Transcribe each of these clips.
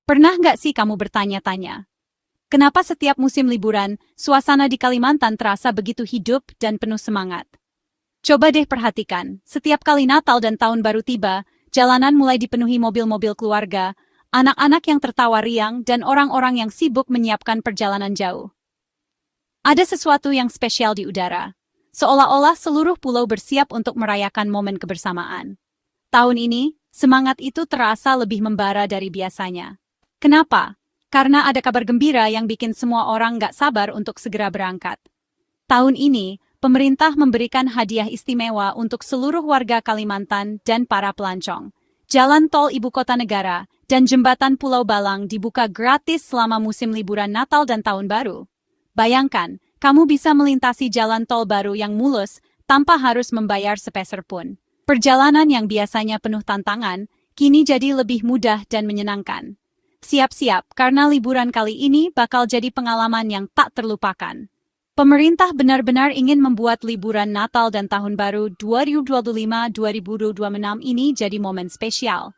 Pernah nggak sih kamu bertanya-tanya, kenapa setiap musim liburan, suasana di Kalimantan terasa begitu hidup dan penuh semangat? Coba deh perhatikan, setiap kali Natal dan Tahun Baru tiba, jalanan mulai dipenuhi mobil-mobil keluarga, anak-anak yang tertawa riang, dan orang-orang yang sibuk menyiapkan perjalanan jauh. Ada sesuatu yang spesial di udara, seolah-olah seluruh pulau bersiap untuk merayakan momen kebersamaan. Tahun ini, semangat itu terasa lebih membara dari biasanya. Kenapa? Karena ada kabar gembira yang bikin semua orang nggak sabar untuk segera berangkat. Tahun ini, pemerintah memberikan hadiah istimewa untuk seluruh warga Kalimantan dan para pelancong. Jalan tol ibu kota negara dan jembatan Pulau Balang dibuka gratis selama musim liburan Natal dan Tahun Baru. Bayangkan, kamu bisa melintasi jalan tol baru yang mulus tanpa harus membayar sepeser pun. Perjalanan yang biasanya penuh tantangan, kini jadi lebih mudah dan menyenangkan. Siap-siap, karena liburan kali ini bakal jadi pengalaman yang tak terlupakan. Pemerintah benar-benar ingin membuat liburan Natal dan Tahun Baru 2025-2026 ini jadi momen spesial.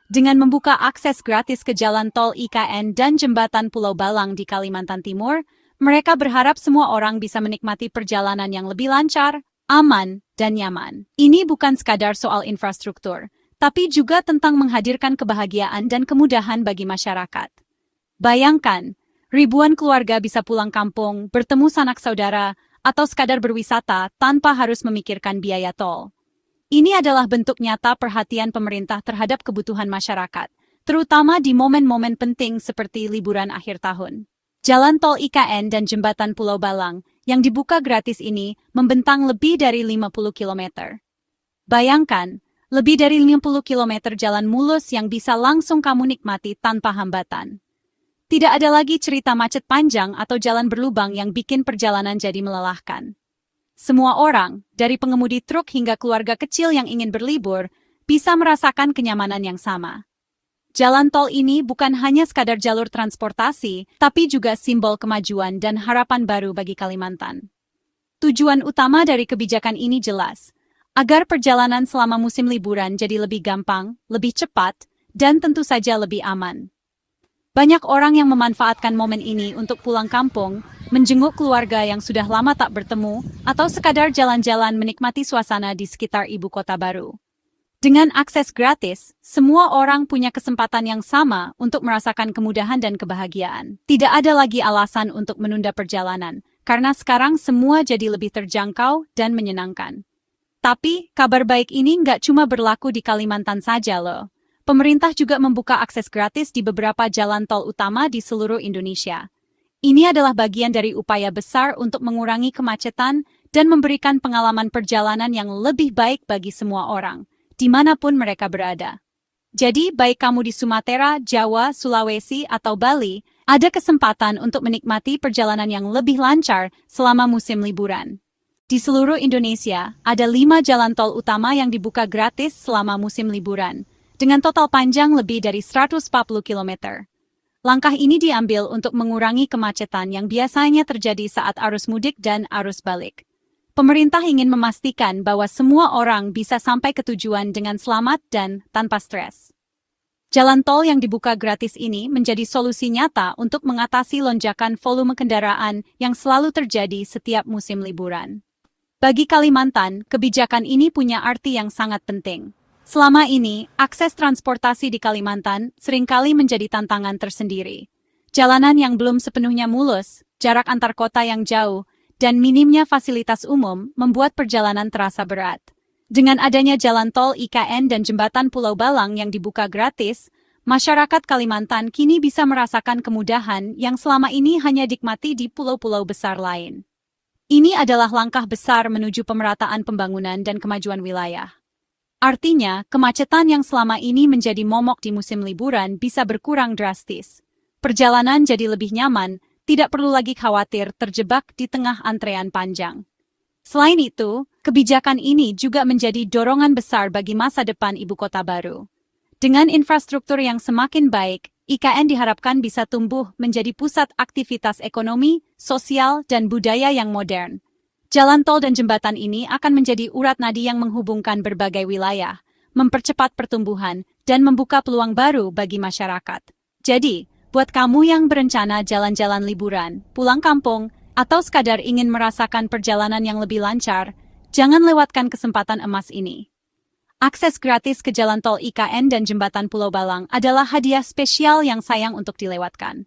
Dengan membuka akses gratis ke jalan tol IKN dan jembatan Pulau Balang di Kalimantan Timur, mereka berharap semua orang bisa menikmati perjalanan yang lebih lancar, aman, dan nyaman. Ini bukan sekadar soal infrastruktur, tapi juga tentang menghadirkan kebahagiaan dan kemudahan bagi masyarakat. Bayangkan, ribuan keluarga bisa pulang kampung, bertemu sanak saudara, atau sekadar berwisata tanpa harus memikirkan biaya tol. Ini adalah bentuk nyata perhatian pemerintah terhadap kebutuhan masyarakat, terutama di momen-momen penting seperti liburan akhir tahun. Jalan tol IKN dan jembatan Pulau Balang yang dibuka gratis ini membentang lebih dari 50 km. Bayangkan, lebih dari 50 km jalan mulus yang bisa langsung kamu nikmati tanpa hambatan. Tidak ada lagi cerita macet panjang atau jalan berlubang yang bikin perjalanan jadi melelahkan. Semua orang, dari pengemudi truk hingga keluarga kecil yang ingin berlibur, bisa merasakan kenyamanan yang sama. Jalan tol ini bukan hanya sekadar jalur transportasi, tapi juga simbol kemajuan dan harapan baru bagi Kalimantan. Tujuan utama dari kebijakan ini jelas, agar perjalanan selama musim liburan jadi lebih gampang, lebih cepat, dan tentu saja lebih aman. Banyak orang yang memanfaatkan momen ini untuk pulang kampung, menjenguk keluarga yang sudah lama tak bertemu, atau sekadar jalan-jalan menikmati suasana di sekitar ibu kota baru. Dengan akses gratis, semua orang punya kesempatan yang sama untuk merasakan kemudahan dan kebahagiaan. Tidak ada lagi alasan untuk menunda perjalanan, karena sekarang semua jadi lebih terjangkau dan menyenangkan. Tapi, kabar baik ini nggak cuma berlaku di Kalimantan saja loh. Pemerintah juga membuka akses gratis di beberapa jalan tol utama di seluruh Indonesia. Ini adalah bagian dari upaya besar untuk mengurangi kemacetan dan memberikan pengalaman perjalanan yang lebih baik bagi semua orang, dimanapun mereka berada. Jadi, baik kamu di Sumatera, Jawa, Sulawesi, atau Bali, ada kesempatan untuk menikmati perjalanan yang lebih lancar selama musim liburan. Di seluruh Indonesia, ada 5 jalan tol utama yang dibuka gratis selama musim liburan, dengan total panjang lebih dari 140 km. Langkah ini diambil untuk mengurangi kemacetan yang biasanya terjadi saat arus mudik dan arus balik. Pemerintah ingin memastikan bahwa semua orang bisa sampai ke tujuan dengan selamat dan tanpa stres. Jalan tol yang dibuka gratis ini menjadi solusi nyata untuk mengatasi lonjakan volume kendaraan yang selalu terjadi setiap musim liburan. Bagi Kalimantan, kebijakan ini punya arti yang sangat penting. Selama ini, akses transportasi di Kalimantan seringkali menjadi tantangan tersendiri. Jalanan yang belum sepenuhnya mulus, jarak antar kota yang jauh, dan minimnya fasilitas umum membuat perjalanan terasa berat. Dengan adanya jalan tol IKN dan jembatan Pulau Balang yang dibuka gratis, masyarakat Kalimantan kini bisa merasakan kemudahan yang selama ini hanya dinikmati di pulau-pulau besar lain. Ini adalah langkah besar menuju pemerataan pembangunan dan kemajuan wilayah. Artinya, kemacetan yang selama ini menjadi momok di musim liburan bisa berkurang drastis. Perjalanan jadi lebih nyaman, tidak perlu lagi khawatir terjebak di tengah antrean panjang. Selain itu, kebijakan ini juga menjadi dorongan besar bagi masa depan ibu kota baru. Dengan infrastruktur yang semakin baik, IKN diharapkan bisa tumbuh menjadi pusat aktivitas ekonomi, sosial, dan budaya yang modern. Jalan tol dan jembatan ini akan menjadi urat nadi yang menghubungkan berbagai wilayah, mempercepat pertumbuhan, dan membuka peluang baru bagi masyarakat. Jadi, buat kamu yang berencana jalan-jalan liburan, pulang kampung, atau sekadar ingin merasakan perjalanan yang lebih lancar, jangan lewatkan kesempatan emas ini. Akses gratis ke jalan tol IKN dan jembatan Pulau Balang adalah hadiah spesial yang sayang untuk dilewatkan.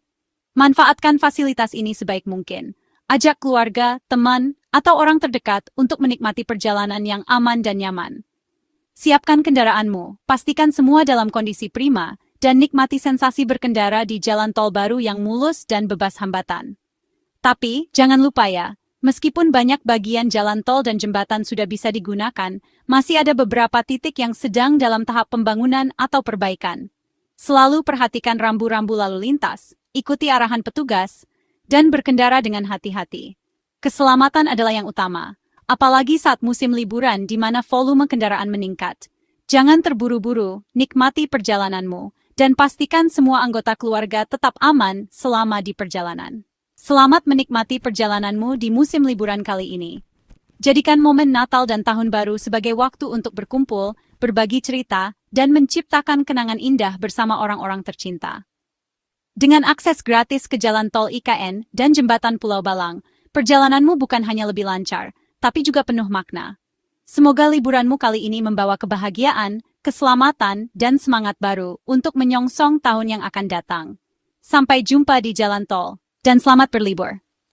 Manfaatkan fasilitas ini sebaik mungkin. Ajak keluarga, teman, atau orang terdekat untuk menikmati perjalanan yang aman dan nyaman. Siapkan kendaraanmu, pastikan semua dalam kondisi prima, dan nikmati sensasi berkendara di jalan tol baru yang mulus dan bebas hambatan. Tapi, jangan lupa ya, meskipun banyak bagian jalan tol dan jembatan sudah bisa digunakan, masih ada beberapa titik yang sedang dalam tahap pembangunan atau perbaikan. Selalu perhatikan rambu-rambu lalu lintas, ikuti arahan petugas, dan berkendara dengan hati-hati. Keselamatan adalah yang utama, apalagi saat musim liburan di mana volume kendaraan meningkat. Jangan terburu-buru, nikmati perjalananmu, dan pastikan semua anggota keluarga tetap aman selama di perjalanan. Selamat menikmati perjalananmu di musim liburan kali ini. Jadikan momen Natal dan Tahun Baru sebagai waktu untuk berkumpul, berbagi cerita, dan menciptakan kenangan indah bersama orang-orang tercinta. Dengan akses gratis ke jalan tol IKN dan jembatan Pulau Balang, perjalananmu bukan hanya lebih lancar, tapi juga penuh makna. Semoga liburanmu kali ini membawa kebahagiaan, keselamatan, dan semangat baru untuk menyongsong tahun yang akan datang. Sampai jumpa di jalan tol, dan selamat berlibur.